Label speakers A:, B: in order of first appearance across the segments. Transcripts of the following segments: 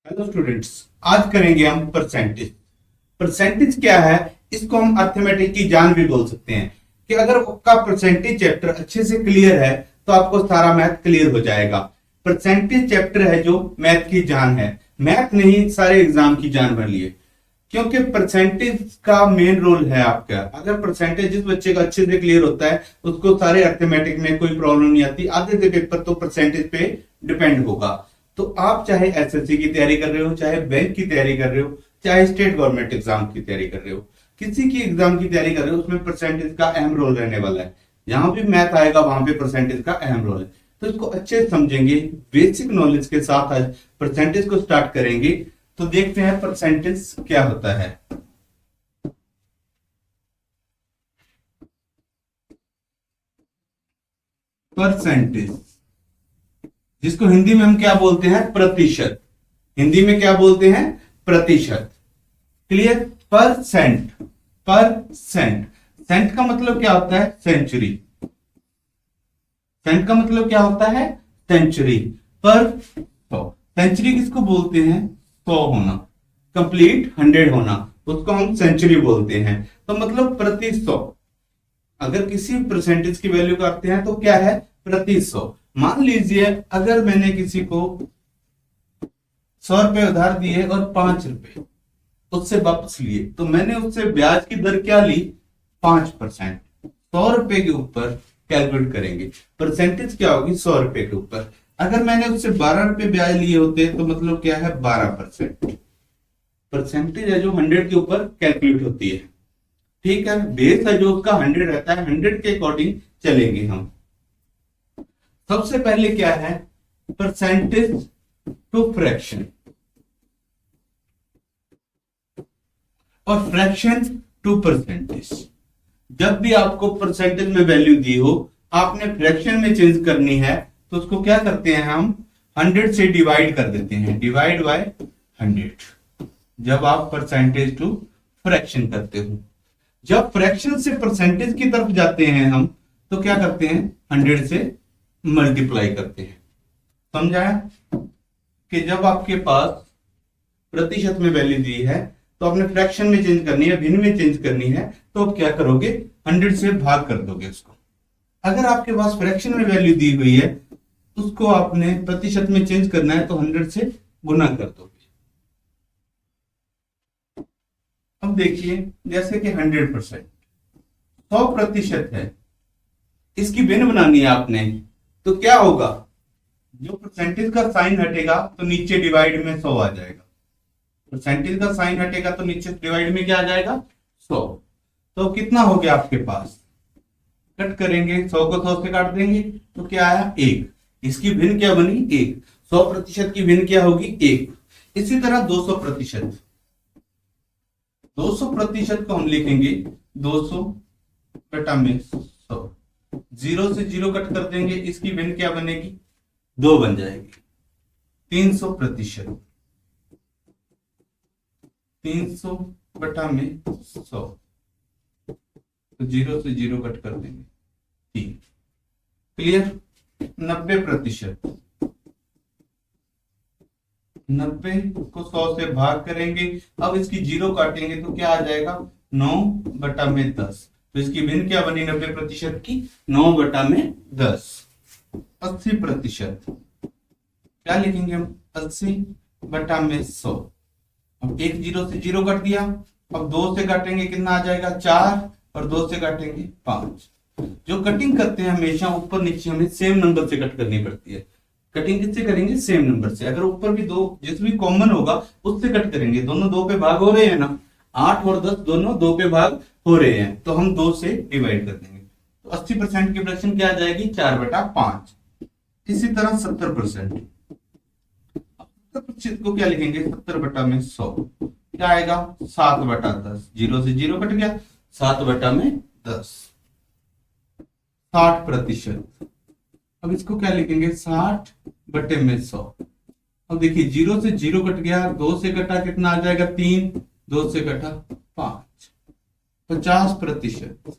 A: Hello students. आज करेंगे हम परसेंटेज। परसेंटेज क्या है? इसको हम अर्थमेटिक की जान भी बोल सकते हैं कि अगर आपका परसेंटेज चैप्टर अच्छे से क्लियर है तो आपको सारा मैथ क्लियर हो जाएगा। परसेंटेज चैप्टर है जो मैथ की जान है। मैथ नहीं, सारे एग्जाम की जान बन लिए, क्योंकि परसेंटेज का मेन रोल है आपका। अगर परसेंटेज जिस बच्चे का अच्छे से क्लियर होता है उसको सारे अर्थमेटिक में कोई प्रॉब्लम नहीं आती। आधे से पेपर तो परसेंटेज पे डिपेंड होगा। तो आप चाहे एसएससी की तैयारी कर रहे हो, चाहे बैंक की तैयारी कर रहे हो, चाहे स्टेट गवर्नमेंट एग्जाम की तैयारी कर रहे हो, किसी की एग्जाम की तैयारी कर रहे हो, उसमें परसेंटेज का अहम रोल रहने वाला है। जहां भी मैथ आएगा वहां पे परसेंटेज का अहम रोल है। तो इसको अच्छे से समझेंगे, बेसिक नॉलेज के साथ आज परसेंटेज को स्टार्ट करेंगे। तो देखते हैं परसेंटेज क्या होता है। परसेंटेज, जिसको हिंदी में हम क्या बोलते हैं? प्रतिशत। हिंदी में क्या बोलते हैं? प्रतिशत। क्लियर? Percent, percent. सेंट का मतलब क्या होता है? सेंचुरी। सेंट का मतलब क्या होता है? सेंचुरी। पर सौ। सेंचुरी किसको बोलते हैं? 100 होना, कंप्लीट 100 होना, उसको हम सेंचुरी बोलते हैं। तो मतलब प्रति 100। अगर किसी परसेंटेज की वैल्यू करते हैं तो क्या है? प्रति 100। मान लीजिए अगर मैंने किसी को 100 रुपए उधार दिए और 5 रुपए उससे वापस लिए, तो मैंने उससे ब्याज की दर क्या ली? 5%। 100 रुपए के ऊपर कैलकुलेट करेंगे। परसेंटेज क्या होगी? 100 रुपए के ऊपर। अगर मैंने उससे 12 रुपए ब्याज लिए होते तो मतलब क्या है? 12%। परसेंटेज है जो 100 के ऊपर कैलकुलेट होती है। ठीक है, बेस है जो उसका 100 रहता है, 100 के अकॉर्डिंग चलेंगे हम। सबसे पहले क्या है? परसेंटेज टू फ्रैक्शन और फ्रैक्शन टू परसेंटेज। जब भी आपको परसेंटेज में वैल्यू दी हो, आपने फ्रैक्शन में चेंज करनी है, तो उसको क्या करते हैं हम? 100 से डिवाइड कर देते हैं, डिवाइड बाय 100। जब आप परसेंटेज टू फ्रैक्शन करते हो, जब फ्रैक्शन से परसेंटेज की तरफ जाते हैं हम, तो क्या करते हैं? 100 से मल्टीप्लाई करते हैं। समझाया कि जब आपके पास प्रतिशत में वैल्यू दी है तो आपने फ्रैक्शन में चेंज करनी है, भिन्न में चेंज करनी है, तो आप क्या करोगे? 100 से भाग कर दोगे उसको। अगर आपके पास फ्रैक्शन में वैल्यू दी हुई है, उसको आपने प्रतिशत में चेंज करना है, तो 100 से गुना कर दोगे। अब देखिए, जैसे कि 100%, 100% है, इसकी भिन्न बनानी है आपने, तो क्या होगा? जो परसेंटेज का साइन हटेगा तो नीचे डिवाइड में 100 आ जाएगा। परसेंटेज का साइन हटेगा तो नीचे डिवाइड में क्या आ जाएगा? 100। तो कितना हो गया आपके पास? कट करेंगे, 100 को 100 से काट देंगे तो क्या आया? 1। इसकी भिन्न क्या बनी? 1। 100% की भिन्न क्या होगी? 1। इसी तरह 200%। 200% को हम लिखेंगे 200 बटा में 100। 0 से 0 कट कर देंगे, इसकी भिन्न क्या बनेगी? 2 बन जाएगी। 300%। 300 बटा में 100, तो 0 से 0 कट कर देंगे। ठीक, क्लियर? 90%। 90 को 100 से भाग करेंगे, अब इसकी 0 काटेंगे तो क्या आ जाएगा? 9 बटा में 10। तो इसकी भिन्न क्या बनी 90% की? 9 बटा में 10। 80%। क्या लिखेंगे हम? 80 बटा में 100। अब एक 0 से 0 कट दिया, अब 2 से काटेंगे, कितना आ जाएगा? 4, और 2 से काटेंगे 5। जो कटिंग करते हैं हमेशा ऊपर नीचे हमें सेम नंबर से कट करनी पड़ती है। कटिंग किससे करेंगे? सेम नंबर से। अगर ऊपर भी दो जिस भी कॉमन होगा उससे कट करेंगे। दोनों 2 पे भाग हो रहे हैं ना, 8 और 10 दोनों 2 पे भाग हो रहे हैं, तो हम 2 से डिवाइड कर देंगे। तो 80% की फ्रैक्शन क्या आ जाएगी? 4 बटा 5। इसी तरह 70%। 70% को क्या लिखेंगे? 70 बटा में 100। क्या आएगा? 7 बटा 10। 0 से 0 कट गया, 7 बटा में 10। 60%। अब इसको क्या लिखेंगे? 60 बटे में 100। अब देखिए, 0 से 0 कट गया, 2 से कटा, कितना आ जाएगा? 3, 2 से कटा 5। 50%।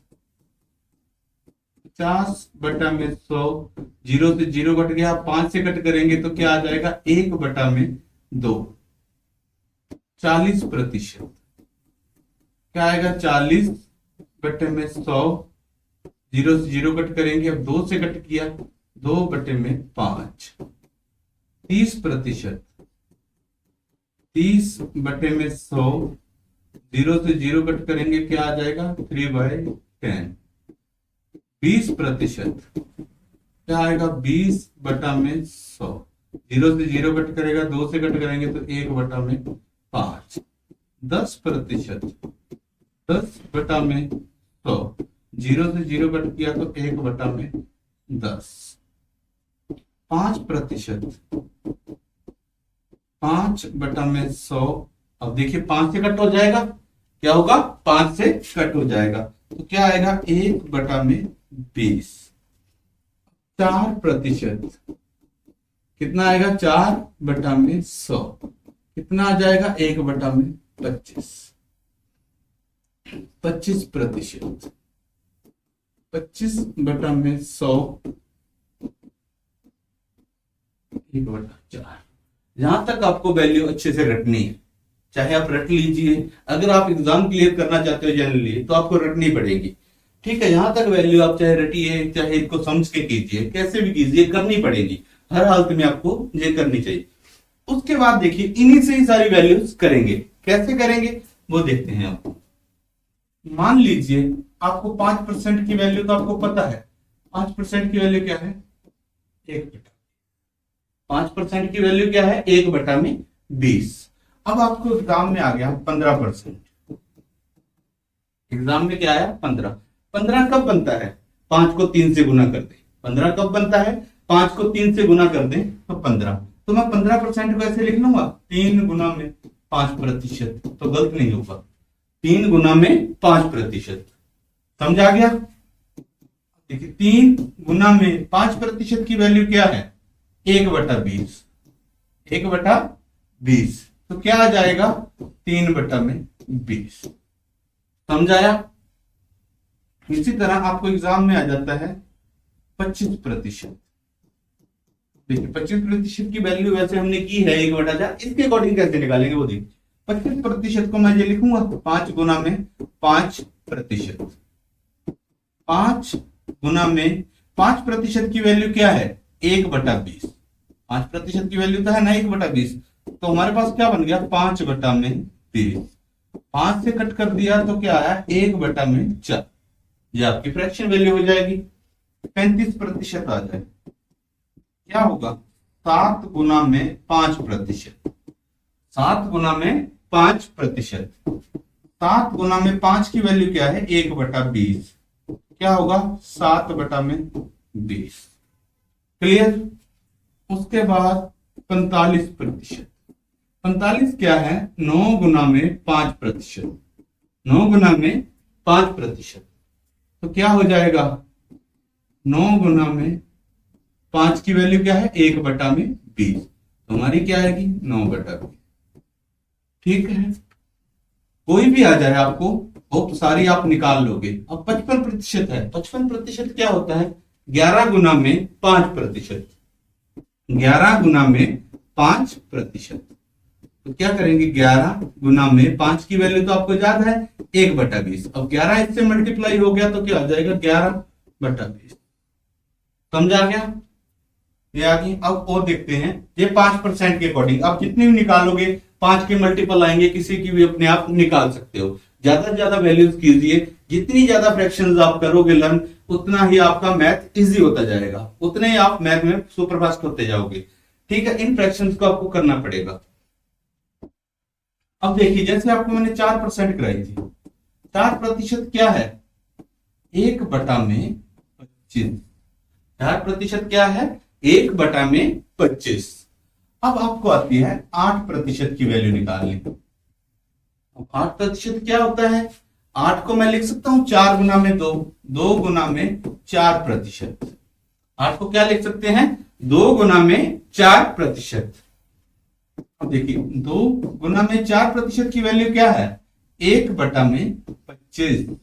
A: 50 बटा में 100। 0 से 0 कट गया, 5 से कट करेंगे तो क्या आ जाएगा? 1 बटा में 2। 40%। क्या आएगा 40/100, 0 से 0 कट करेंगे, अब 2 से कट किया, 2/5। 30%, 30/100, 0 से 0 कट करेंगे, क्या आ जाएगा 3/10। 20%, क्या आएगा 20/100, 0 से 0 कट करेगा, 2 से कट करेंगे तो 1/5। 10%, 10/100, 0 से 0 कट किया तो 1/10। 5%, 5/100, अब देखिए 5 से कट हो जाएगा, क्या होगा 5 से कट हो जाएगा, तो क्या आएगा 1/20। 4%, कितना आएगा 4/100, कितना आ जाएगा 1/25। 25%, 25/100, 1/4। यहां तक आपको वैल्यू अच्छे से रटनी है, चाहे आप रट लीजिए, अगर आप एग्जाम क्लियर करना चाहते हो जनरली तो आपको रटनी पड़ेगी। ठीक है, यहां तक वैल्यू आप चाहे रटिए, चाहे इसको समझ के कीजिए, कैसे भी कीजिए, करनी पड़ेगी, हर हालत में आपको ये करनी चाहिए। उसके बाद देखिए इन्हीं से ही सारी वैल्यूज करेंगे, कैसे करेंगे वो देखते हैं। आपको मान लीजिए आपको 5% की वैल्यू तो आपको पता है, 5% की वैल्यू क्या है 5% की वैल्यू क्या है 1/20। अब आपको एग्जाम में आ गया 15%। एग्जाम में क्या आया 15। 15 कब बनता है 5 को 3 से गुना कर दे। 15 कब बनता है 5 को 3 से गुना कर दे तो 15। तो मैं 15% को ऐसे लिख लूंगा 3 गुना में 5%, तो गलत नहीं होगा, 3 गुना में 5%। समझ आ गया। देखिए 3 गुना में 5% की वैल्यू क्या है 1/20। 1/20 तो क्या आ जाएगा 3/20। समझ आया। इसी तरह आपको एग्जाम में आ जाता है 25%। देखिए 25% की वैल्यू वैसे हमने की है 1/4, इसके अकॉर्डिंग कैसे निकालेंगे वो देखिए। 25% को मैं ये लिखूंगा 5 गुना में 5%। 5 गुना में 5% की वैल्यू क्या है 1/20। 5% की वैल्यू तो है ना 1/20, तो हमारे पास क्या बन गया 5/20। 5 से कट कर दिया तो क्या आया 1/4। ये आपकी फ्रैक्शन वैल्यू हो जाएगी। 35% आ जाए, क्या होगा 7 गुना में 5%। 7 गुना में 5%। 7 गुना में 5 की वैल्यू क्या है 1/20, क्या होगा 7/20। क्लियर। उसके बाद 45%। 45 क्या है 9 गुना में 5%। 9 गुना में 5%, तो क्या हो जाएगा 9 गुना में 5 की वैल्यू क्या है 1/20, तो हमारी क्या आएगी 9/20। ठीक है, कोई भी आ जाए आपको वो सारी आप निकाल लोगे। अब 55% है। 55% क्या होता है 11 गुना में 5%। 11 गुना में 5%, तो क्या करेंगे 11 गुना में 5 की वैल्यू तो आपको याद है 1/20। अब 11 इससे मल्टीप्लाई हो गया तो क्या आ जाएगा 11/20। समझा गया ये आ गई। अब और देखते हैं ये 5% के अकॉर्डिंग आप जितनी भी निकालोगे 5 के मल्टीपल आएंगे, किसी की भी अपने आप निकाल सकते हो। ज्यादा से ज्यादा वैल्यूज कीजिए, जितनी ज्यादा फ्रैक्शंस आप करोगे लर्न उतना ही आपका मैथ इजी होता जाएगा, उतने ही आप मैथ में सुपरफास्ट होते जाओगे। ठीक है, इन फ्रैक्शंस को आपको करना पड़ेगा। अब देखिए जैसे आपको मैंने 4% कराई थी, 4% क्या है 1/25। 4% क्या है 1/25। अब आपको आती है 8% की वैल्यू निकालनी। अब 8% क्या होता है 8 को मैं लिख सकता हूं 4 गुना में 2, 2 गुना में 4%। 8 को क्या लिख सकते हैं 2 गुना में 4%। अब देखिए 2 गुना में 4% की वैल्यू क्या है 1/25।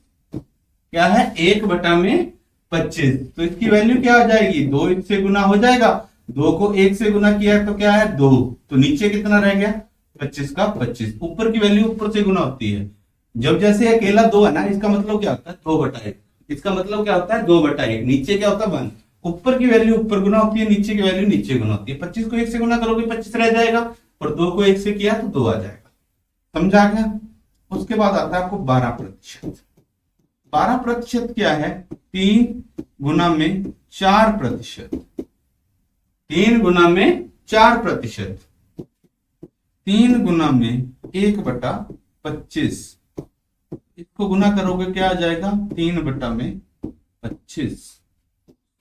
A: क्या है 1/25, तो इसकी वैल्यू क्या हो जाएगी 2 इससे गुना हो जाएगा, 2 को 1 से गुना किया तो क्या है 2, तो नीचे कितना रह गया 25 का 25, ऊपर की वैल्यू ऊपर से गुना होती है। जब जैसे अकेला 2 है ना, इसका मतलब क्या होता है 2/1, इसका मतलब क्या होता है 2/1, नीचे क्या होता है 1, ऊपर की वैल्यू ऊपर गुना होती है, नीचे की वैल्यू नीचे गुना होती है। 25 को 1 से गुना करोगे 25 रह जाएगा, और 2 को 1 से किया तो 2 आ जाएगा। समझा गया? उसके बाद आता है आपको 12%। 12% क्या है? 3 गुना में 4%। 3 गुना में 4%। 3 गुना में 1/25, इसको गुना करोगे क्या आ जाएगा 3/25,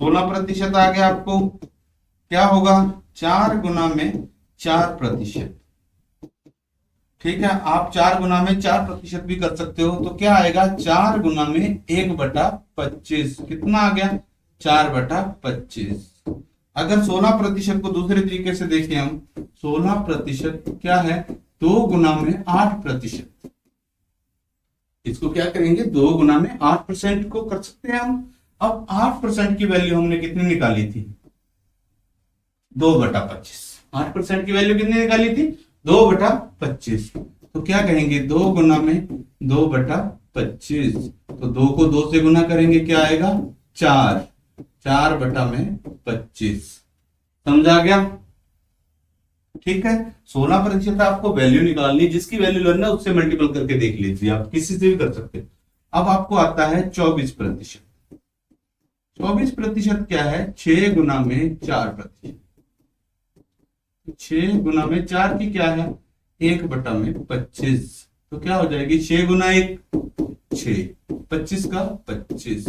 A: 16% आ गया आपको। क्या होगा? 4 गुना में 4%। ठीक है, आप 4 गुना में 4% भी कर सकते हो। तो क्या आएगा 4 गुना में 1/25, कितना आ गया 4/25। अगर 16% को दूसरे तरीके से देखें हम, 16% क्या है 2 गुना में 8%। इसको क्या करेंगे 2 गुना में 8% को कर सकते हैं हम। अब 8% की वैल्यू हमने कितनी निकाली थी 2/25। 8% की वैल्यू कितनी निकाली थी 2/25। तो क्या कहेंगे 2 गुना में 2/25, तो 2 को 2 से गुना करेंगे क्या आएगा 4, 4/25। समझा गया? ठीक है, 16% आपको वैल्यू निकालनी, जिसकी वैल्यू लेना उससे मल्टीपल करके देख लीजिए, आप किसी से भी कर सकते हैं। अब आपको आता है 24%। 24% क्या है 6 गुना में 4%। 6 गुना में 4 की क्या है 1/25, तो क्या हो जाएगी 6 गुना 1 6, 25 का 25।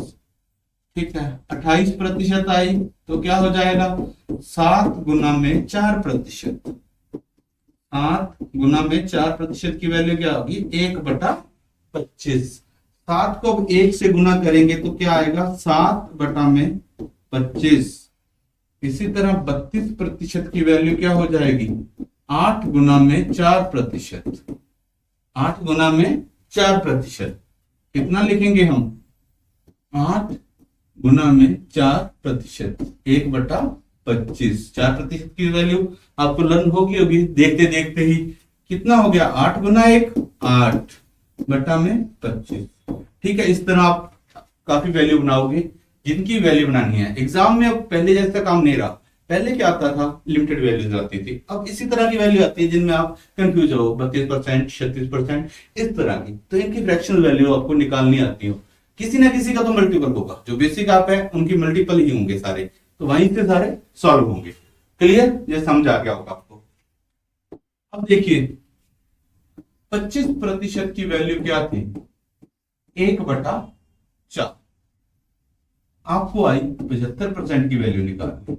A: ठीक है, 28% आई तो क्या हो जाएगा 7 गुना में 4%। 7 गुना में 4% की वैल्यू क्या होगी 1/25। 7 को 1 से गुना करेंगे तो क्या आएगा 7/25। इसी तरह 32% की वैल्यू क्या हो जाएगी 8 गुना में 4%। 8 गुना में 4%, कितना लिखेंगे हम 8 गुना में 4%, 1/25। 4% की वैल्यू आपको लर्न होगी देखते देखते ही। कितना हो गया 8 गुना 1 8/25। ठीक है, इस तरह आप काफी वैल्यू बनाओगे जिनकी वैल्यू बनानी है। एग्जाम में अब पहले जैसा काम नहीं रहा, पहले क्या आता था लिमिटेड वैल्यूज आती थी, अब इसी तरह की वैल्यू आती है जिनमें आप कंफ्यूज हो 32%, 36%, इस तरह की। तो इनकी फ्रैक्शनल वैल्यू आपको निकालनी आती हो, किसी ना किसी का तो मल्टीपल होगा, जो बेसिक आप है उनकी मल्टीपल ही होंगे सारे, तो वहीं से सारे सॉल्व होंगे। क्लियर? ये समझ आ गया होगा आपको। अब देखिए 25% की वैल्यू क्या थी 1/4, आपको आई 75% की वैल्यू निकालनी।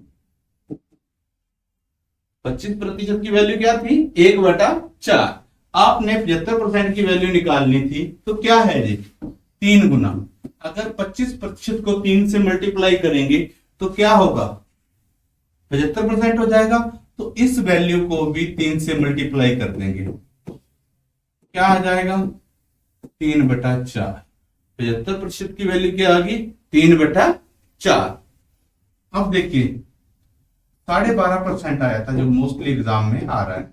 A: 25% की वैल्यू क्या थी 1/4, आपने 75% की वैल्यू निकालनी थी, तो क्या है जी 3 गुना। अगर 25% को 3 से मल्टीप्लाई करेंगे तो क्या होगा 75% हो जाएगा। तो इस वैल्यू को भी 3 से मल्टीप्लाई कर देंगे, क्या आ जाएगा 3/4। 75% की वैल्यू क्या आ गई 3/4। अब देखिए 12.5% आया था जो मोस्टली एग्जाम में आ रहा है।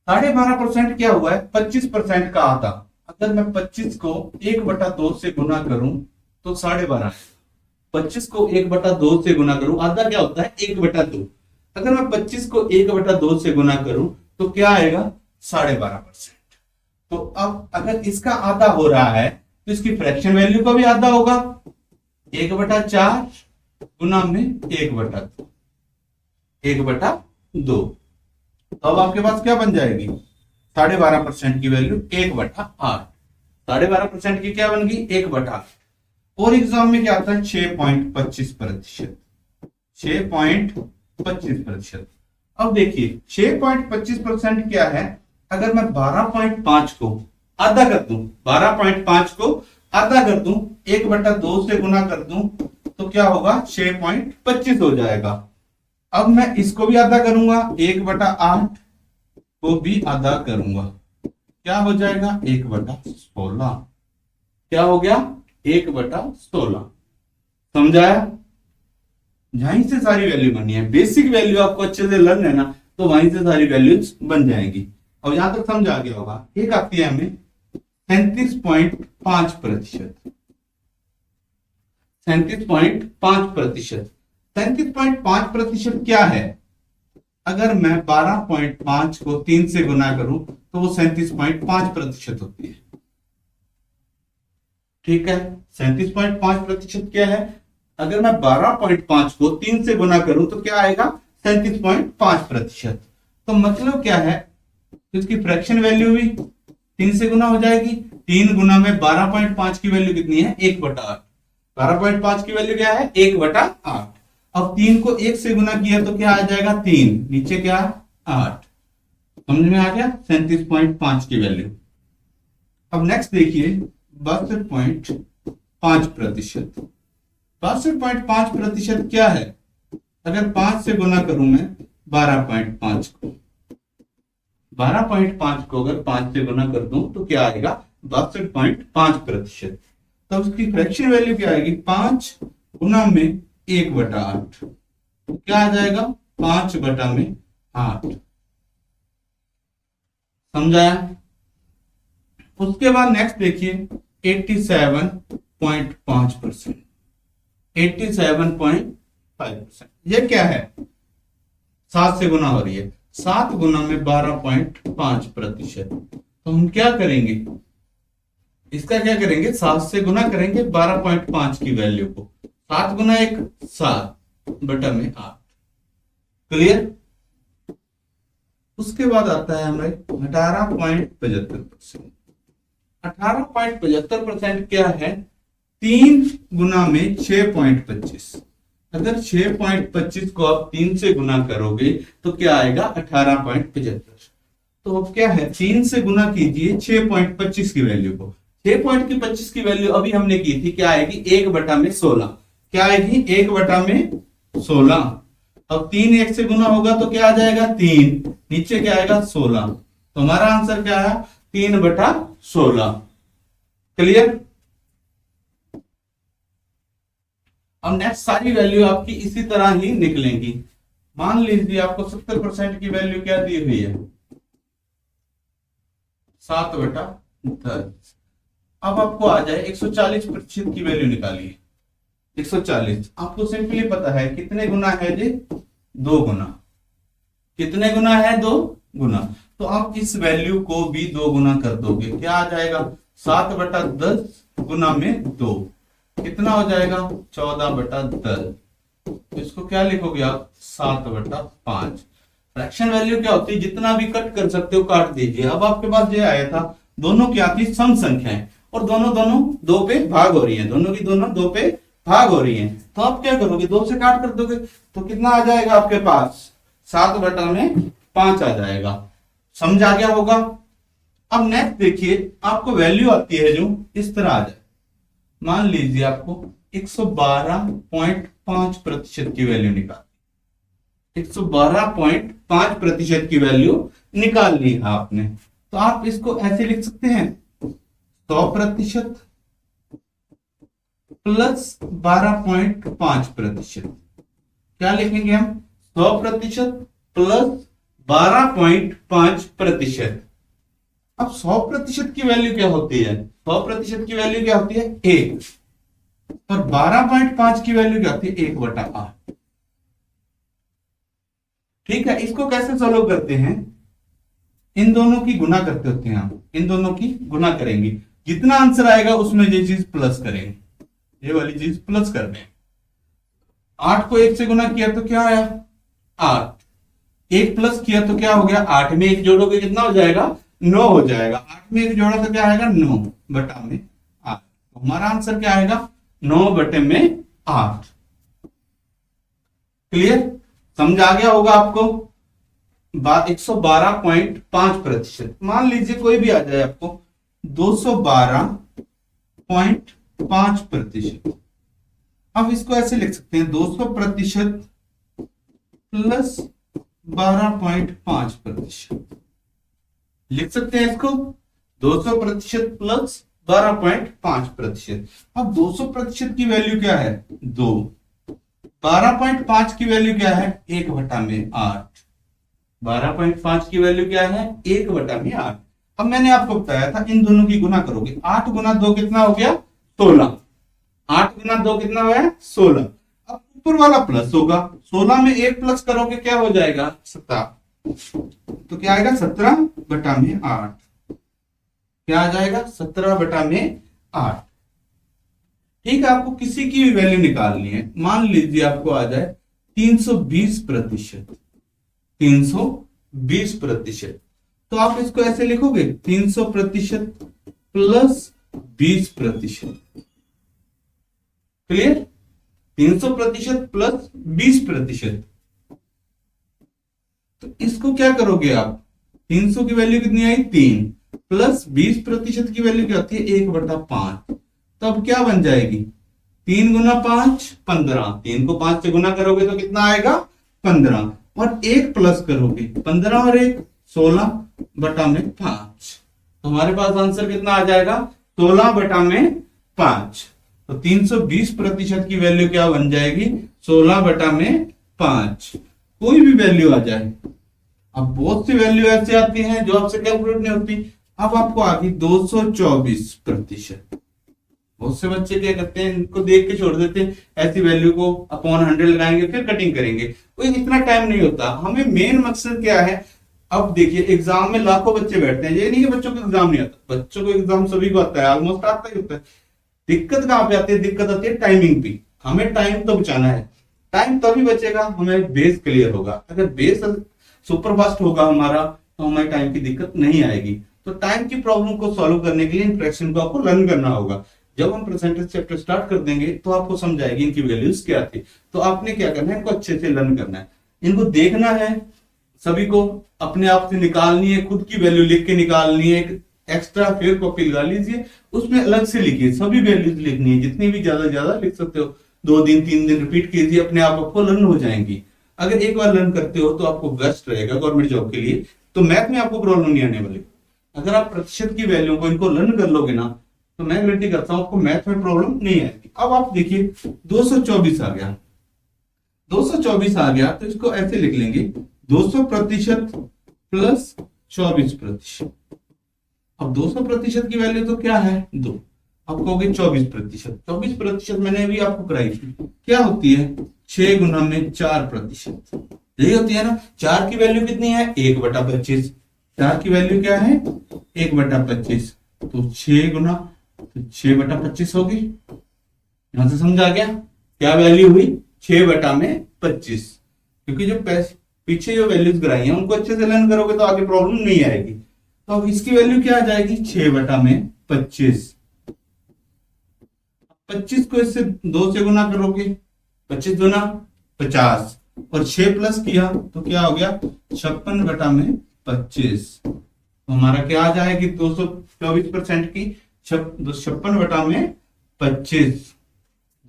A: 12.5% क्या हुआ है 25% का आधा। अगर मैं 25 को 1/2 से गुना करूं तो 12.5। 25 को 1/2 से गुना करूं, आधा क्या होता है 1/2। अगर मैं 25 को 1/2 से गुना करूं तो क्या आएगा 12.5%। तो अब अगर इसका आधा हो रहा है तो इसकी फ्रैक्शन वैल्यू का भी आधा होगा, 1/4 गुना में 1/2। अब आपके पास क्या बन जाएगी 12.5% की वैल्यू 1/8। 12.5% की क्या बन गई 1/8। और एग्जाम में क्या आता है 6.25%। 6.25%। अब देखिए 6.25% क्या है, अगर मैं 12.5 को आधा कर दूं, 12.5 को आधा कर दूं, 1/2 से गुना कर दूं तो क्या होगा 6.25 हो जाएगा। अब मैं इसको भी आधा करूंगा, 1/8 को भी आधा करूंगा, क्या हो जाएगा 1/16। क्या हो गया 1/16। समझाया? यहीं से सारी वैल्यू बनी है। बेसिक वैल्यू आपको अच्छे से लर्न है ना, तो वहीं से सारी वैल्यूज बन जाएंगी। और यहां तक समझ आ गया होगा। एक आती है हमें 37.5%। 37.5%। 37.5% क्या है? अगर मैं 12.5 को 3 से गुना करूं तो वो 37.5% होती है। ठीक है, 37.5% क्या है? अगर मैं 12.5 को 3 से गुना करूं तो क्या आएगा? 37.5%। तो मतलब क्या है? इसकी फ्रैक्शन वैल्यू भी 3 से गुना हो जाएगी। 3 गुना में 12.5 की वैल्यू कितनी है? 1/8। 12.5 की वैल्यू क्या है? 1/8। अब 3 को 1 से गुना किया तो क्या आ जाएगा? 3, नीचे क्या? 8। समझ में आ गया 37.5 की वैल्यू। अब नेक्स्ट देखिए 62.5%। 62.5% क्या है? अगर 5 से गुना करूं मैं 12.5 को, 12.5 को अगर 5 से गुना कर दूं तो क्या आएगा? 62.5%। तो उसकी फ्रैक्शन वैल्यू क्या आएगी? 5 गुना में 1/8, क्या आ जाएगा? 5/8। समझाया? उसके बाद नेक्स्ट देखिए 87.5%। 87.5% ये क्या है? 7 से गुना हो रही है। 7 गुना में 12.5%। तो हम क्या करेंगे? इसका क्या करेंगे? 7 से गुना करेंगे 12.5 की वैल्यू को। 7 गुना 1 7/8। क्लियर? उसके बाद आता है हमें 18.75%। 18.75% क्या है? 3 गुना में 6.25। अगर 6.25 को आप 3 से गुना करोगे तो क्या आएगा? 18.75। तो अब क्या है? 3 से गुना कीजिए 6.25 की वैल्यू को। 6.25 की वैल्यू अभी हमने की थी, क्या आएगी? 1/16। क्या आएगी? 1/16। अब 3 1 से गुना होगा तो क्या आ जाएगा? 3, नीचे क्या आएगा? 16। तो हमारा आंसर क्या है? 3/16। क्लियर? अब नेक्स्ट सारी वैल्यू आपकी इसी तरह ही निकलेंगी। मान लीजिए आपको 70% की वैल्यू क्या दी हुई है? 7/10। अब आपको आ जाए 140% की वैल्यू निकालिए। 140 आपको सिंपली पता है कितने गुना है जी? 2 गुना। कितने गुना है? 2 गुना। तो आप इस वैल्यू को भी 2 गुना कर दोगे, क्या आ जाएगा? 7/10 गुना में 2 कितना हो जाएगा? 14/10। तो इसको क्या लिखोगे आप? 7/5। फ्रैक्शन वैल्यू क्या होती है? जितना भी कट कर सकते हो काट दीजिए। अब आपके पास ये आया था, दोनों क्या थी? सम संख्याएं, और दोनों 2 पे भाग हो रही है। दोनों की दोनों 2 पे भाग हो रही है। तो आप क्या करोगे? 2 से काट कर दोगे तो कितना आ जाएगा आपके पास? 7/5 आ जाएगा। समझ आ गया होगा? अब नेक्स्ट देखिए, आपको वैल्यू आती है जो इस तरह आ जाए। मान लीजिए आपको 112.5% की वैल्यू निकाल 112.5% की वैल्यू निकालनी है आपने। तो आप इसको ऐसे लिख सकते हैं 100% प्लस 12.5%। क्या लिखेंगे हम? 100% प्लस 12.5%। अब 100% की वैल्यू क्या होती है? 100% की वैल्यू क्या होती है? 1। और 12.5 की वैल्यू क्या होती है? 1/8। ठीक है, इसको कैसे सॉल्व करते हैं? इन दोनों की गुना करते होते हैं हम। इन दोनों की गुना करेंगे, जितना आंसर आएगा उसमें ये चीज प्लस करेंगे, ये वाली चीज प्लस कर दें। 8 को 1 से गुना किया तो क्या आया? 8। 1 प्लस किया तो क्या हो गया? 8 में 1 जोड़ोगे कितना हो जाएगा? 9 हो जाएगा। 8 में 1 जोड़ा तो क्या आएगा? 9/8। तो हमारा आंसर क्या आएगा? 9/8। क्लियर? समझ आ गया होगा आपको? 112.5%। मान लीजिए कोई भी आ जाए आपको 212.5%। अब इसको ऐसे लिख सकते हैं 200% प्लस 12.5%। लिख सकते हैं इसको 200% प्लस 12.5%। अब 200% की वैल्यू क्या है? 2। 12.5 की वैल्यू क्या है? 1/8। 12.5 की वैल्यू क्या है? 1/8। अब मैंने आपको बताया था इन दोनों की गुना करोगे, 8 गुना 2 कितना हो गया? 16। 8 गुना 2 कितना हुआ है? 16। अब ऊपर वाला प्लस होगा, 16 में 1 प्लस करोगे क्या हो जाएगा? 17। तो क्या आएगा? 17/8। क्या आ जाएगा? 17/8। ठीक है, आपको किसी की भी वैल्यू निकालनी है, मान लीजिए आपको आ जाए 320%। 320%, तो आप इसको ऐसे लिखोगे 300% प्लस 20%। क्लियर? 300% प्लस 20%। तो इसको क्या करोगे आप? 300 की वैल्यू कितनी आई? 3, प्लस 20% की वैल्यू क्या होती है? 1/5। तो अब क्या बन जाएगी? 3 गुना 5 15। 3 को 5 से गुना करोगे तो कितना आएगा? 15। और 1 प्लस करोगे, 15 और 1 16/5। तो हमारे पास आंसर कितना आ जाएगा? 16/5। तो 320% की वैल्यू क्या बन जाएगी? 16/5। कोई भी वैल्यू आ जाए। अब बहुत सी वैल्यू ऐसे आती हैं जो आपसे कैलकुलेट नहीं होती। अब आपको आ गई 224%। बहुत से बच्चे क्या करते हैं, इनको देख के छोड़ देते हैं, ऐसी वैल्यू को अपॉन 100 लगाएंगे फिर कटिंग करेंगे। कोई इतना टाइम नहीं होता। हमें मेन मकसद क्या है? अब देखिए एग्जाम में लाखों बच्चे बैठते हैं, ये नहीं कि बच्चों को एग्जाम नहीं आता, बच्चों को एग्जाम सभी को आता है, ऑलमोस्ट आता ही होता है। दिक्कत कहां पे आती है? दिक्कत आती है टाइमिंग पे। हमें टाइम तो बचाना है, टाइम तभी बचेगा हमें बेस क्लियर होगा। अगर बेस सुपर फास्ट होगा हमारा तो हमें टाइम की दिक्कत नहीं आएगी। तो टाइम की प्रॉब्लम को सॉल्व करने के लिए इन फ्रैक्शन को आपको लर्न करना होगा। जब हम परसेंटेज चैप्टर स्टार्ट कर देंगे तो आपको समझाएगी इनकी वैल्यूज क्या थी। तो आपने क्या करना है? इनको अच्छे से लर्न करना है, इनको देखना है, सभी को अपने आप से निकालनी है, खुद की वैल्यू लिख के निकालनी है। एक एक्स्ट्रा फेयर कॉपी लगा लीजिए, उसमें अलग से लिखिए, सभी वैल्यूज लिखनी है, जितनी भी ज्यादा लिख सकते हो। 2 दिन 3 दिन रिपीट कीजिए, अपने आप आपको लर्न हो जाएंगी। अगर एक बार लर्न करते हो तो आपको बेस्ट रहेगा गवर्नमेंट जॉब के लिए। तो मैथ में आपको प्रॉब्लम नहीं आने वाली। अगर आप प्रतिशत की वैल्यू को इनको लर्न कर लोगे ना, तो मैं गारंटी करता हूं आपको मैथ में प्रॉब्लम नहीं आएगी। अब आप देखिए 224 आ गया, 224 आ गया तो इसको ऐसे लिख लेंगे 200% प्लस 24%। अब 200% की वैल्यू तो क्या है? 2। अब कहोगे 24%। 24% मैंने अभी आपको कराई थी, क्या होती है? 6 गुना में 4%। यही होती है ना। 4 की वैल्यू कितनी है? 1/25। 4 की वैल्यू क्या है? 1/25। तो 6 गुना तो 6/25 होगी। यहां से समझ आ गया क्या वैल्यू हुई? 6/25। क्योंकि जो पीछे जो वैल्यूज कराई हैं उनको अच्छे से लर्न करोगे तो आगे प्रॉब्लम नहीं आएगी। तो अब इसकी वैल्यू क्या आ जाएगी? 6/25। 25 को इससे 2 से गुना करोगे, 25 गुना 50, और 6 प्लस किया तो क्या हो गया? 56/25। तो हमारा क्या आ जाएगी? 224% की 56/25।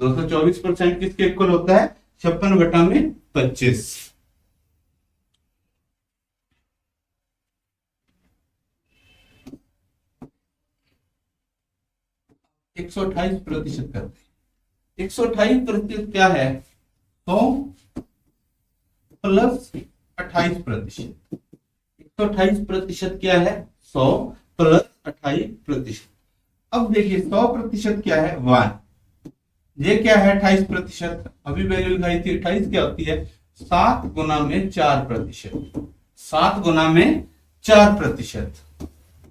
A: 224% किसके इक्वल होता है? 56/25। 128% करते हैं। 128% क्या है? 100 प्लस 28%। 128% क्या है? 100 प्लस 28%। अब देखिए 100% क्या है? 1। ये क्या है? 28%। अभी वैल्यू लगाई थी 28, क्या होती है? 7 गुना में 4%। 7 गुना में 4%।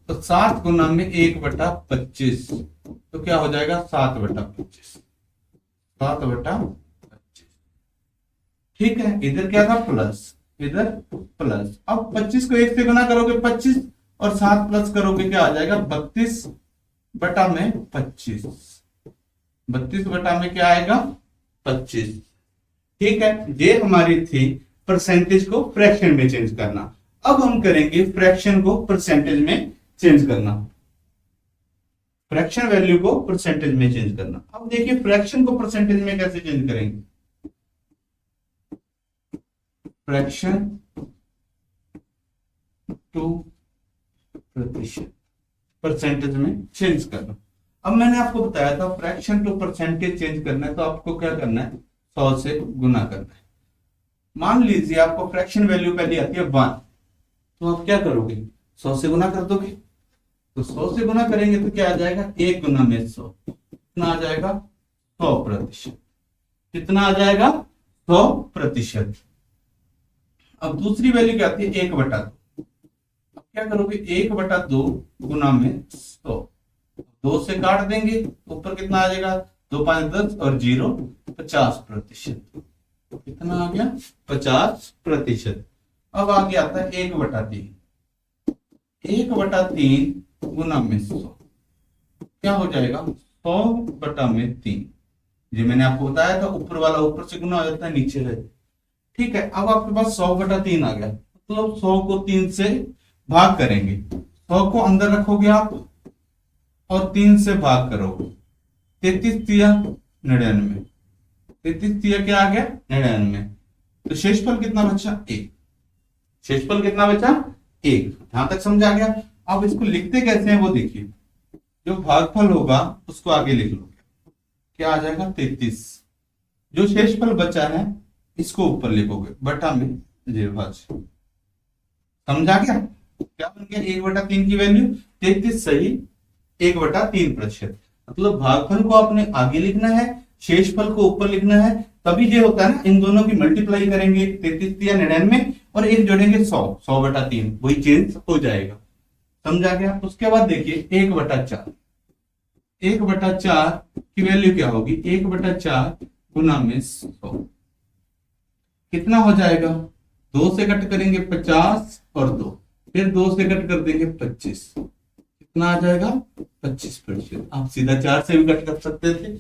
A: तो 7 गुना में 1/25, तो क्या हो जाएगा? 7/25। 7/25। ठीक है, इधर क्या था? प्लस, इधर प्लस। अब 25 को 1 से गुना करोगे 25, और 7 प्लस करोगे क्या आ जाएगा? 32/25। 32 में क्या आएगा? 25। ठीक है, ये हमारी थी परसेंटेज को फ्रैक्शन में चेंज करना। अब हम करेंगे फ्रैक्शन को परसेंटेज में चेंज करना, फ्रैक्शन वैल्यू को परसेंटेज में चेंज करना। अब देखिए फ्रैक्शन को परसेंटेज में कैसे चेंज करेंगे? फ्रैक्शन टू प्रतिशत परसेंटेज में चेंज करना। अब मैंने आपको बताया था फ्रैक्शन टू परसेंटेज चेंज करना है तो आपको क्या करना है? 100 से गुना करना है। मान लीजिए आपको फ्रैक्शन वैल्यू पहले आती है 1, तो आप क्या करोगे, 100 से गुना कर दोगे। तो 100 से गुना करेंगे तो क्या आ जाएगा, 1 गुना में 100, कितना आ जाएगा, 100%। कितना आ जाएगा, 100%। अब दूसरी वैल्यू क्या आती है, 1/2। अब क्या करोगे, 1/2 गुना में 100, 2 से काट देंगे, ऊपर कितना आ जाएगा, 2 5 10 और 0 50%। कितना आ गया, 50%। अब आगे आता है 1/3, 1/3 गुना में 100, क्या हो जाएगा, 100/3। जो मैंने आपको बताया था, ऊपर वाला ऊपर से गुना हो जाता है, नीचे रहे। ठीक है, अब आपके पास 100/3 आ गया, मतलब 100 को 3 से भाग करेंगे, 100 को अंदर रखोगे आप और 3 से भाग करोगे, 33 तिया 99, 33 तिया क्या आ गया, 99। तो शेषफल कितना बचा, 1। शेषफल कितना बचा, 1। यहां तक समझ आ गया। अब इसको लिखते कैसे हैं वो देखिए, जो भागफल होगा उसको आगे लिख लो, क्या आ जाएगा, 33। जो शेषफल बचा है इसको ऊपर लिखोगे, बटा में विभाज्य। समझा क्या, क्या बन गया, 1/3 की वैल्यू 33 सही 1/3%। मतलब भागफल को आपने आगे लिखना है, शेषफल को ऊपर लिखना है, तभी ये होता है ना, इन दोनों की मल्टीप्लाई करेंगे, 33 या 99 और एक जोड़ेंगे 100, 100/3, वही चेंज हो जाएगा। समझा गया। उसके बाद देखिए 1/4, 1/4 की वैल्यू क्या होगी, 1/4 गुना में 100, कितना हो जाएगा, 2 से कट करेंगे 50 और 2, फिर 2 से कट कर देंगे 25, कितना आ जाएगा, 25%। आप सीधा 4 से भी कट कर सकते थे।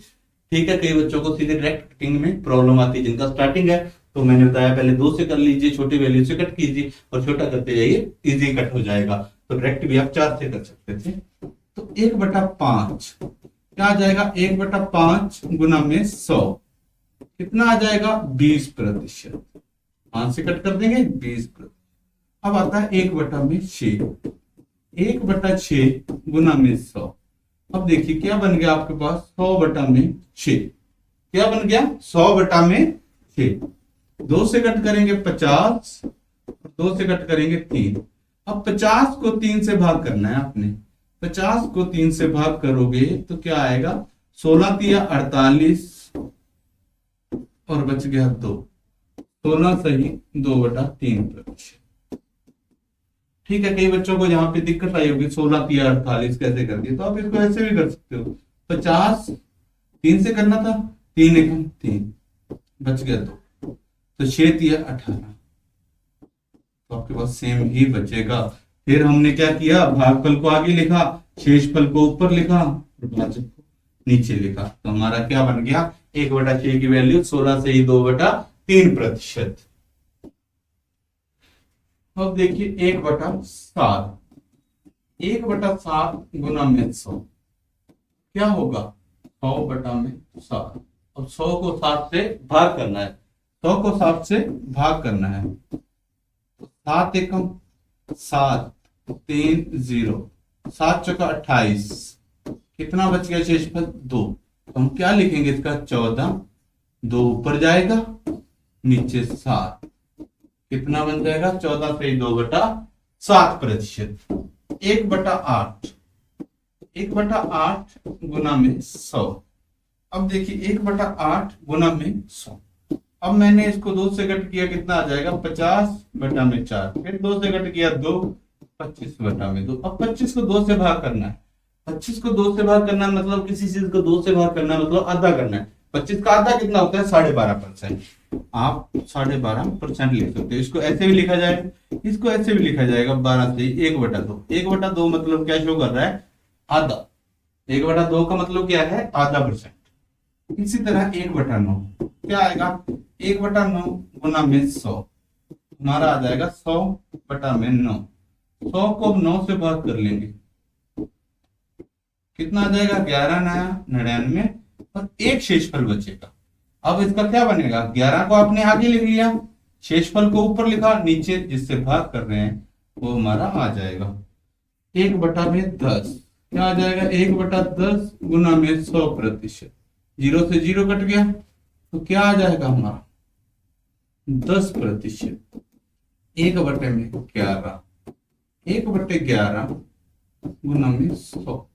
A: ठीक है, कई बच्चों को सीधे डायरेक्ट कटिंग में प्रॉब्लम आती है, जिनका स्टार्टिंग है, तो मैंने बताया पहले 2 से कर लीजिए, छोटी वैल्यू से कट कीजिए और छोटा करते जाइए, इजी कट हो जाएगा। तो डायरेक्ट भी आप 4 से कर सकते थे। तो 1/5 क्या आ जाएगा, 1/5 गुना में 100, कितना आ जाएगा, 20%। 5 से कट कर देंगे 20%। अब आता है 1/6, 1/6 गुना में 100। अब देखिए क्या बन गया आपके पास, 100/6, क्या बन गया, 100/6। 2 से कट करेंगे 50, 2 से कट करेंगे 3। अब 50 को 3 से भाग करना है आपने, 50 को 3 से भाग करोगे तो क्या आएगा, 16 तिया 48 और बच गया 2, 16 सही 2/3%। ठीक है, कई बच्चों को यहाँ पे दिक्कत आई होगी, 16 तिया 48 कैसे कर दिए, तो आप इसको ऐसे भी कर सकते हो, 50 3 से करना था, 3 एकम 3, बच गया 2, तो 6 तिया 18, तो आपके पास सेम ही बचेगा। फिर हमने क्या किया, भागफल को आगे लिखा, शेषफल को ऊपर लिखा और भाजक को नीचे लिखा। तो हमारा क्या बन गया, 1/6 की वैल्यू 16 से ही 2/3%। अब देखिए 1/7, 1/7 गुना में 100, क्या होगा, 100/7। अब 100 को 7 से भाग करना है, 100 को 7 से भाग करना है, 7 एकम 7, 3 0, 7 चौका 28, कितना बच गया शेषफल 2। तो हम क्या लिखेंगे इसका, 14, 2 ऊपर जाएगा नीचे 7, कितना बन जाएगा, 14 से 2/7%। 1/8, 1/8 गुना में 100। अब देखिए 1/8 गुना में 100, अब मैंने इसको 2 से कट किया, कितना आ जाएगा, 50/4, फिर 2 से कट किया 2, 25/2। अब 25 को 2 से भाग करना है, 25 को 2 से भाग करना मतलब किसी चीज को 2 से भाग करना मतलब आधा करना है। 25 का आधा कितना होता है, 12.5%। आप 12.5% लिख सकते हो। इसको ऐसे भी लिखा जाए, इसको ऐसे भी लिखा जाएगा, 12 से 1/2, 1/2 मतलब क्या शो कर रहा है, आधा। 1/2 का मतलब क्या है, आधा %। इसी तरह 1/9 क्या आएगा, 1/9 गुना में 100, हमारा आ जाएगा 100/9। 100 को 9 से भाग कर लेंगे, कितना आ जाएगा, 11 नया 99 और एक शेषफल बचेगा। अब इसका क्या बनेगा, 11 को आपने आगे लिख लिया, शेषफल को ऊपर लिखा, नीचे जिससे भाग कर रहे हैं वो हमारा आ जाएगा 1/10, क्या आ जाएगा, 1/10 गुना में 100%। 0 से 0 कट गया तो क्या आ जाएगा हमारा, 10%। 1/11, 1/11 गुना में 100।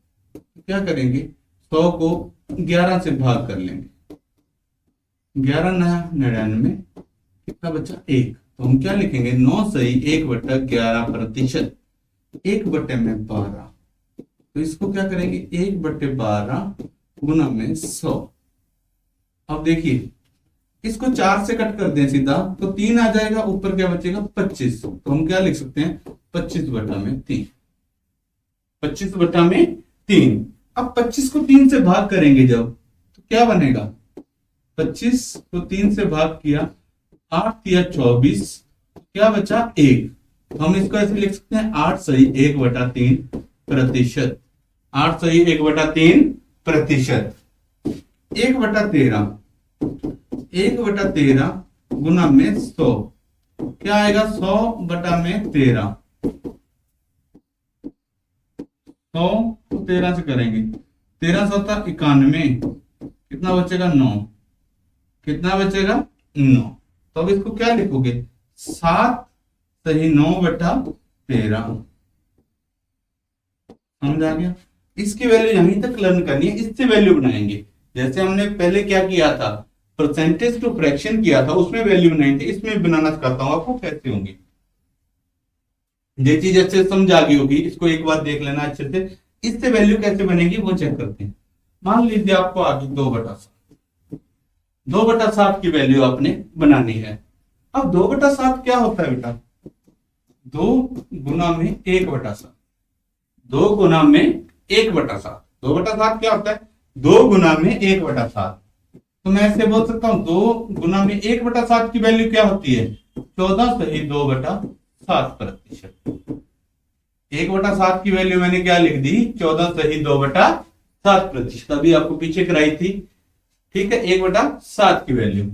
A: क्या करेंगे, 100 को 11 से भाग कर लेंगे, 11 नया 99, कितना बचा 1। तो हम क्या लिखेंगे, 9 सही 1/11%, 1/12। तो इसको क्या करेंगे, 1/12 गुना में 100। अब देखिए इसको 4 से कट कर दें सीधा तो 3 आ जाएगा, ऊपर क्या बचेगा 25। तो हम क्या लिख सकते हैं, 25/3, 25/3। अब 25 को 3 से भाग करेंगे जब, तो क्या बनेगा, 25 को 3 से भाग किया, 8 या 24, क्या बचा 1। तो हम इसको ऐसे लिख सकते हैं 8 सही 1/3%, 8 सही 1/3%, 1/13, 1/13 गुना में 100, क्या आएगा 100/13, 100 को 13 से करेंगे, 13 सौ 91, कितना बचेगा 9, कितना बचेगा 9। तो अब इसको क्या लिखोगे, 7 सही 9/13। समझ आ गया। इसकी वैल्यू यहीं तक लर्न करनी है, इससे वैल्यू बनाएंगे। जैसे हमने पहले क्या किया था, परसेंटेज टू फ्रैक्शन किया था, उसमें वैल्यू बनाई थी, इसमें बनाना सिखाता हूं आपको कैसे होंगी। ये चीज अच्छे से समझ आ गई होगी, इसको एक बार देख लेना अच्छे से। इससे वैल्यू कैसे बनेगी वो चेक करते हैं। मान लीजिए आपको आगे 2/7, 2/7 की वैल्यू आपने बनानी है। अब 2/7 क्या होता है बेटा, 2 गुना में 1/7, 2 गुना में 1/7। 2/7 क्या होता है, 2 गुना में 1/7। तो मैं ऐसे बोल सकता हूं 2 गुना में 1/7 की वैल्यू क्या होती है, 14 सही 2/7%। 1/7 की वैल्यू मैंने क्या लिख दी, 14 सही 2/7%। अभी आपको पीछे कराई थी, ठीक है, 1/7 की वैल्यू।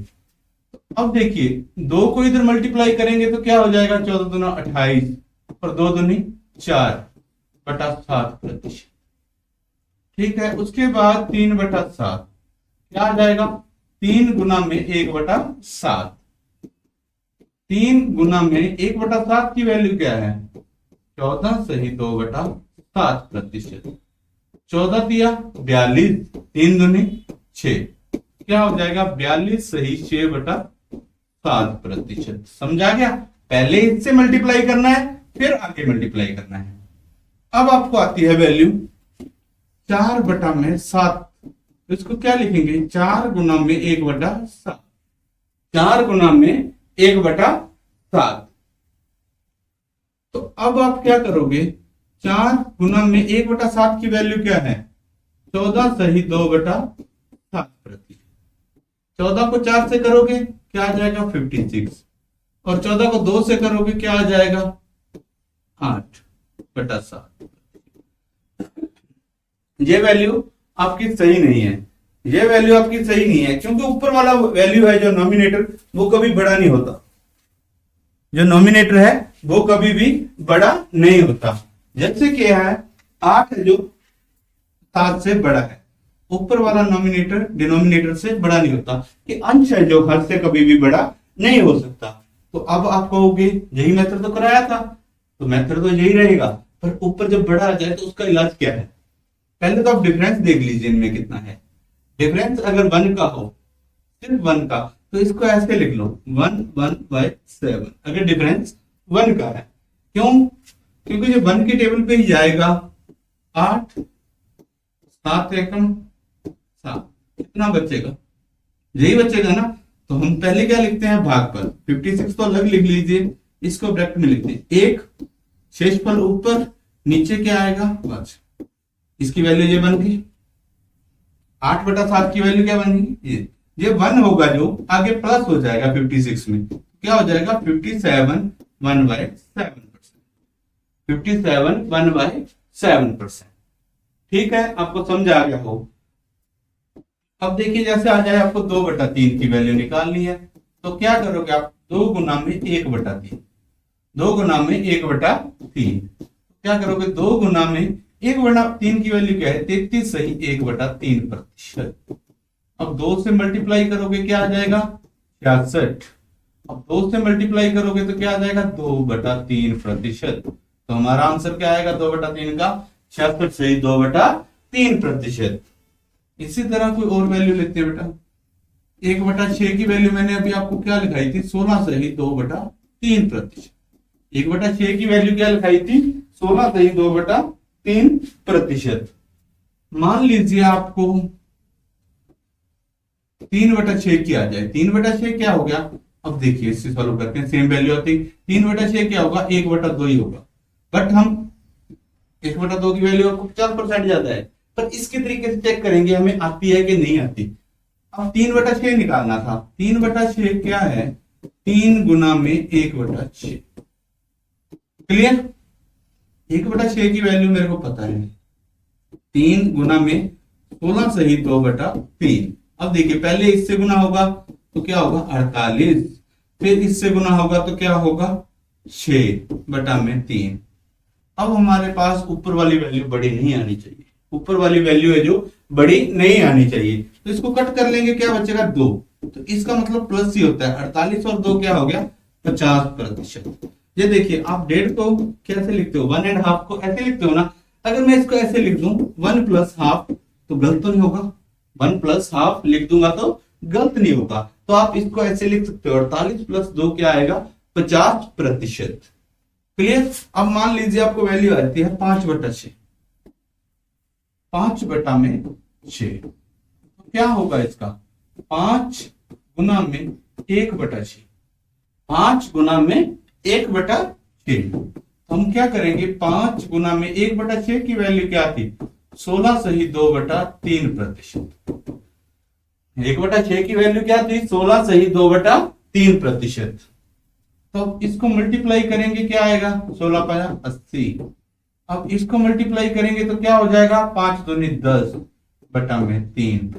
A: अब देखिए 2 को इधर मल्टीप्लाई करेंगे तो क्या हो जाएगा, 14 दूना 28 और 2 दूनी 4/7%। ठीक है, उसके बाद 3/7 क्या आ जाएगा, 3 गुना में 1/7। 3 गुना में 1/7 की वैल्यू क्या है, 14 सही 2/7%। 14 दिया 42, 3 दूनी 6, क्या हो जाएगा 42 सही 6/7%। समझा गया। पहले इससे मल्टीप्लाई करना है, फिर आगे मल्टीप्लाई करना है। अब आपको आती है वैल्यू 4/7। तो इसको क्या लिखेंगे, 4 गुना में 1/7, 4 गुना में 1/7। तो अब आप क्या करोगे, 4 गुना में 1/7 की वैल्यू क्या है, 14 सही 2/7%। 14 को 4 से करोगे क्या आ जाएगा 56, और 14 को 2 से करोगे क्या आ जाएगा 8/7। ये वैल्यू आपकी सही नहीं है, ये वैल्यू आपकी सही नहीं है, क्योंकि ऊपर वाला वैल्यू है जो नॉमिनेटर, वो कभी बड़ा नहीं होता। जो नॉमिनेटर है वो कभी भी बड़ा नहीं होता। जैसे कि है 8 है जो 7 से बड़ा है, ऊपर वाला नॉमिनेटर डिनोमिनेटर से बड़ा नहीं होता। कि अंश है जो हर से कभी भी बड़ा नहीं हो सकता। तो अब आप कहोगे यही मेथड तो कराया था, तो मेथड तो यही रहेगा, पर ऊपर जब बड़ा आ जाए तो उसका इलाज क्या है। पहले तो आप डिफरेंस देख लीजिए इनमें कितना है। डिफरेंस अगर 1 का हो, सिर्फ 1 का, तो इसको ऐसे लिख लो 1/7 अगर डिफरेंस 1 का है। क्यों, क्योंकि जो 1 के टेबल पे ही जाएगा 8, 7 एकम 7, कितना बचेगा, यही बचेगा ना। तो हम पहले क्या लिखते हैं, भागफल। 56 तो अलग लिख लीजिए, इसको ब्रैकेट में लिखते हैं 1, शेषफल ऊपर, नीचे क्या आएगा 5। इसकी वैल्यू ये बन गई, 8/7 की वैल्यू क्या बनेगी, ये 1 होगा जो आगे प्लस हो जाएगा 56 में, क्या हो जाएगा 57 1/7%। 57 1/7%। ठीक है, आपको समझ आ गया हो। अब देखिए जैसे आ जाए आपको 2/3 की वैल्यू निकालनी है, तो क्या करोगे आप, 2 गुना में 1/3, 2 गुना में 1/3। क्या करोगे, 2 गुना में 1/3 की वैल्यू क्या है 33 सही 1/3%। अब 2 से मल्टीप्लाई करोगे क्या आ जाएगा 66। अब 2 से मल्टीप्लाई करोगे तो क्या आ जाएगा 2/3%। तो हमारा आंसर क्या आएगा 2/3 का 66 सही 2/3%। इसी तरह कोई और वैल्यू लेते हैं बेटा। 1/6 की वैल्यू मैंने अभी आपको क्या लिखाई थी 16 सही 2/3%। 1/6 की वैल्यू क्या लिखाई थी 16 सही 2/3%। मान लीजिए आपको 3/6 की आ जाए। 3/6 क्या हो गया, अब देखिए इससे सॉल्व करते हैं, सेम वैल्यू आती। 3/6 क्या होगा 1/2 ही होगा, बट हम 1/2 की वैल्यू आपको 50% ज्यादा है, पर इसके तरीके से चेक करेंगे हमें आती है कि नहीं आती। अब 3/6 निकालना था। 3/6 क्या है 3 गुना में 1/6। क्लियर। 1/6 की वैल्यू मेरे को पता है 3 गुना में 16 सही 2/3। अब देखिए पहले इससे गुना होगा तो क्या होगा 48, फिर इससे गुना होगा तो क्या होगा 6/3। अब हमारे पास ऊपर वाली वैल्यू बड़ी नहीं आनी चाहिए, ऊपर वाली वैल्यू है जो बड़ी नहीं आनी चाहिए, तो इसको कट कर लेंगे, क्या बचेगा 2। तो इसका मतलब प्लस ही होता है, 48 और 2 क्या हो गया 50%। ये देखिए आप 1.5 को कैसे लिखते हो 1.5 को ऐसे लिखते हो ना। अगर मैं इसको ऐसे लिख दूं 1 + ½ तो गलत तो नहीं होगा, 1 + ½ लिख दूंगा तो गलत नहीं होगा। तो आप इसको ऐसे लिख सकते हो 48 + 2 क्या आएगा 50%। क्लियर। अब मान लीजिए आपको वैल्यू आती है 5/6। 5/6 तो क्या होगा इसका 5 गुना में 1/6। 5 गुना में 1/6 हम क्या करेंगे 5 गुना में 1/6 की वैल्यू क्या थी 16 सही 2/3%। 1/6 की वैल्यू क्या थी 16 सही 2/3%। तो इसको मल्टीप्लाई करेंगे क्या आएगा 16 × 80। अब इसको मल्टीप्लाई करेंगे तो क्या हो जाएगा 5 दूनी 10/3%।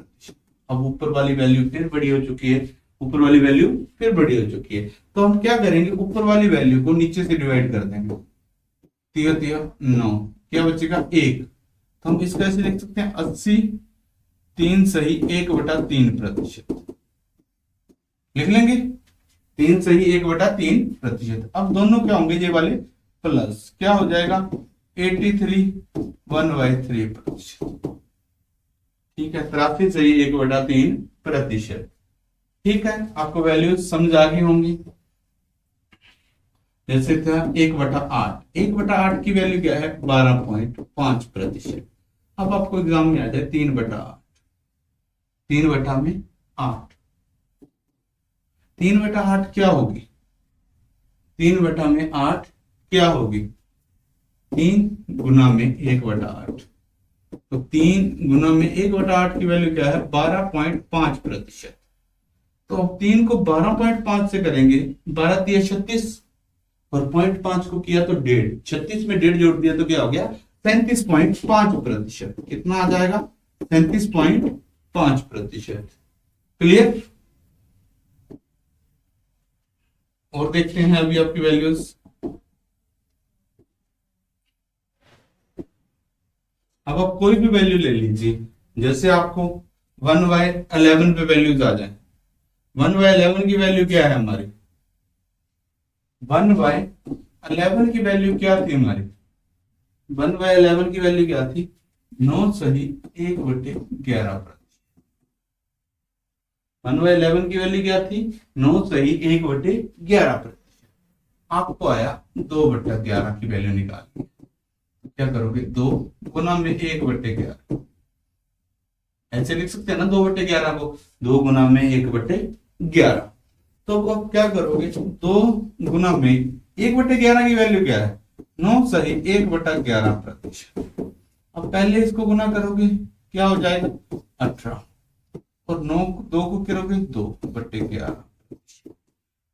A: अब ऊपर वाली वैल्यू फिर बड़ी हो चुकी है, ऊपर वाली वैल्यू फिर बड़ी हो चुकी है। तो हम क्या करेंगे ऊपर वाली वैल्यू को नीचे से डिवाइड कर देंगे। 9 क्या बचेगा 1। तो हम इसका ऐसे लिख सकते हैं 80 3 सही 1/3%। लिख लेंगे 3 सही 1/3%। अब दोनों क्या होंगे ये वाले प्लस, क्या हो जाएगा 83 1/3%। ठीक है 83 सही 1/3%। ठीक है आपको वैल्यू समझ आ गई होंगी। जैसे था 1/8। 1/8 की वैल्यू क्या है 12.5%। अब आपको एग्जाम में आ जाए 3/8। 3/8 3/8 क्या होगी 3/8 क्या होगी 3 गुना में 1/8। तो 3 गुना में 1/8 की वैल्यू क्या है 12.5%। तो अब 3 को 12.5 से करेंगे 12 × 36 और 0.5 को किया तो 1.5, 36 में 1.5 जोड़ दिया तो क्या हो गया 37.5%। कितना आ जाएगा 37.5%। क्लियर। और देखते हैं अभी आपकी वैल्यूज। अब आप कोई भी वैल्यू ले लीजिए, जैसे आपको 1/11 पे वैल्यूज आ जाए। 1/11 की वैल्यू क्या है हमारी 1/11 की वैल्यू क्या थी हमारी 1/11 की वैल्यू क्या थी 9 सही 1/11%। 1/11 की वैल्यू क्या थी 9 सही 1/11%। आपको आया 2/11 की वैल्यू निकालनी। क्या करोगे 2 गुना में 1/11। ऐसे लिख सकते हैं ना 2/11 को 2 गुना में 1/11। तो अब क्या करोगे 2 गुना में 1/11 की वैल्यू क्या है 9 सही 1/11%। अब पहले इसको गुना करोगे क्या हो जाएगा 18 और 9 2 को करोगे 2/11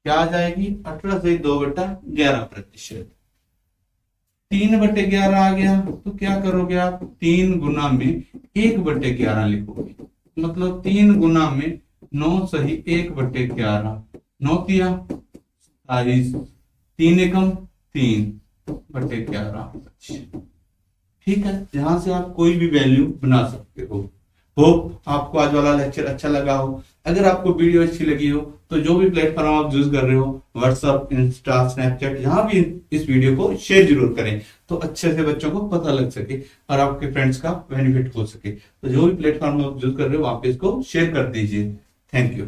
A: क्या आ जाएगी 18 सही 2/11%। 3/11 आ गया तो क्या करोगे आप 3 गुना में 1/11 लिखोगे। मतलब 3 गुना में 9 सही 1/11। 9 किया 27 3 एकम 3/11। ठीक है यहां से आप कोई भी वैल्यू बना सकते हो। होप आपको आज वाला लेक्चर अच्छा लगा हो। अगर आपको वीडियो अच्छी लगी हो तो जो भी प्लेटफॉर्म आप यूज कर रहे हो, व्हाट्सअप, इंस्टा, स्नैपचैट, जहां भी इस वीडियो को शेयर जरूर करें तो अच्छे से बच्चों को पता लग सके और आपके फ्रेंड्स का बेनिफिट हो सके। तो जो भी प्लेटफॉर्म आप यूज कर रहे हो वहां पे इसको शेयर कर दीजिए। Thank you.